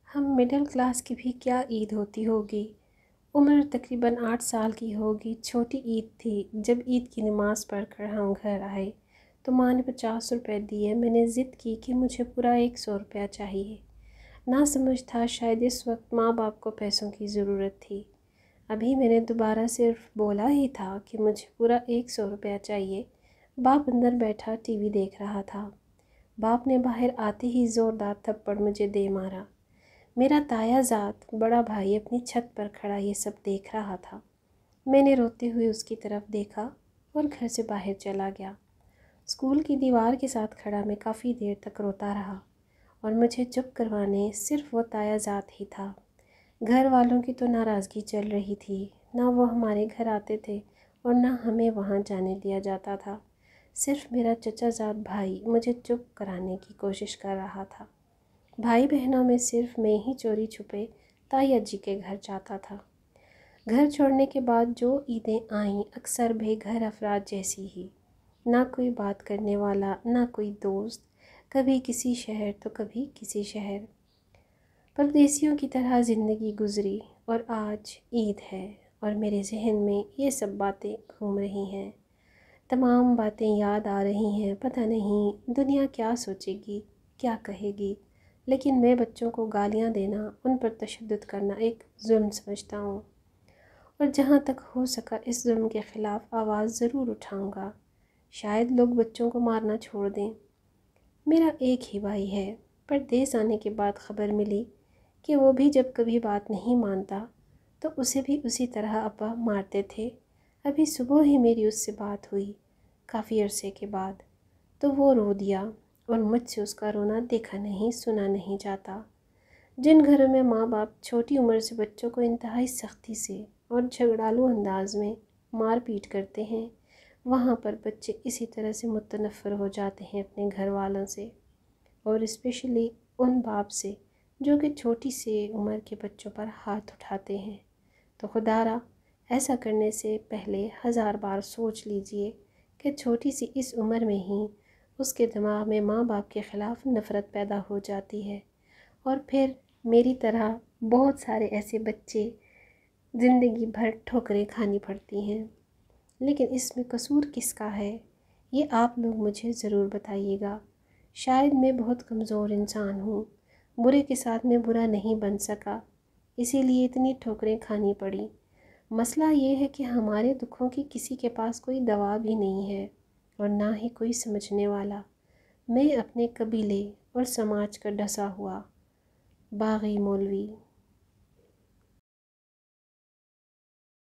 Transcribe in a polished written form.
ہم middle class کی بھی کیا عید ہوتی ہوگی۔ عمر تقریباً 8 سال کی ہوگی۔ چھوٹی عید تھی۔ جب عید کی نماز پڑھ کر ہم گھر آئے تو ماں نے 50 روپے دیے۔ میں نے ضد کی کہ مجھے پورا 100 روپیہ چاہیے۔ نہ سمجھ تھا، شاید اس وقت ماں باپ کو پیسوں کی ضرورت تھی۔ ابھی میں نے دوبارہ صرف بولا ہی تھا کہ مجھے پورا 100 روپیہ چاہیے۔ باپ اندر بیٹھا ٹی وی دیکھ رہا تھا۔ باپ نے باہر آتے ہی زوردار تھپڑ مجھے دے مارا۔ میرا تایا زاد بڑا بھائی اپنی چھت پر کھڑا یہ سب دیکھ رہا تھا۔ میں نے روتے ہوئے اس کی طرف دیکھا اور گھر سے باہر چلا گیا۔ اسکول کی دیوار کے ساتھ کھڑا میں کافی دیر تک روتا رہا اور مجھے چپ کروانے صرف وہ تایا زاد ہی تھا۔ گھر والوں کی تو ناراضگی چل رہی تھی۔ نہ وہ ہمارے گھر آتے تھے اور نہ ہمیں وہاں جانے دیا جاتا تھا۔ صرف میرا چچا زاد بھائی مجھے چپ کرانے کی کوشش کر رہا تھا۔ بھائی بہنوں میں صرف میں ہی چوری چھپے تایا جی کے گھر جاتا تھا۔ گھر چھوڑنے کے بعد جو عیدیں آئیں اکثر بے گھر افراد جیسی ہی۔ نہ کوئی بات کرنے والا، نہ کوئی دوست، کبھی کسی شہر تو کبھی کسی شہر۔ پردیسیوں کی طرح زندگی گزری اور آج عید ہے اور میرے ذہن میں یہ سب باتیں گھوم رہی ہیں۔ تمام باتیں یاد آ رہی ہیں۔ پتہ نہیں دنیا کیا سوچے گی، کیا کہے گی، لیکن میں بچوں کو گالیاں دینا، ان پر تشدد کرنا ایک ظلم سمجھتا ہوں، اور جہاں تک ہو سکا اس ظلم کے خلاف آواز ضرور اٹھاؤں گا۔ شاید لوگ بچوں کو مارنا چھوڑ دیں۔ میرا ایک ہی بھائی ہے۔ پردیس آنے کے بعد خبر ملی کہ وہ بھی جب کبھی بات نہیں مانتا تو اسے بھی اسی طرح ابا مارتے تھے۔ ابھی صبح ہی میری اس سے بات ہوئی کافی عرصے کے بعد، تو وہ رو دیا اور مجھ سے اس کا رونا دیکھا نہیں سنا نہیں جاتا۔ جن گھروں میں ماں باپ چھوٹی عمر سے بچوں کو انتہائی سختی سے اور جھگڑالو انداز میں مار پیٹ کرتے ہیں، وہاں پر بچے اسی طرح سے متنفر ہو جاتے ہیں اپنے گھر والوں سے، اور اسپیشلی ان باپ سے جو کہ چھوٹی سی عمر کے بچوں پر ہاتھ اٹھاتے ہیں۔ تو خدا را ایسا کرنے سے پہلے 1000 بار سوچ لیجئے کہ چھوٹی سی اس عمر میں ہی اس کے دماغ میں ماں باپ کے خلاف نفرت پیدا ہو جاتی ہے، اور پھر میری طرح بہت سارے ایسے بچے زندگی بھر ٹھوکریں کھانی پڑتی ہیں۔ لیکن اس میں قصور کس کا ہے، یہ آپ لوگ مجھے ضرور بتائیے گا۔ شاید میں بہت کمزور انسان ہوں، برے کے ساتھ میں برا نہیں بن سکا، اسی لیے اتنی ٹھوکریں کھانی پڑی۔ مسئلہ یہ ہے کہ ہمارے دکھوں کی کسی کے پاس کوئی دوا بھی نہیں ہے اور نہ ہی کوئی سمجھنے والا۔ میں اپنے قبیلے اور سماج کا ڈسا ہوا باغی مولوی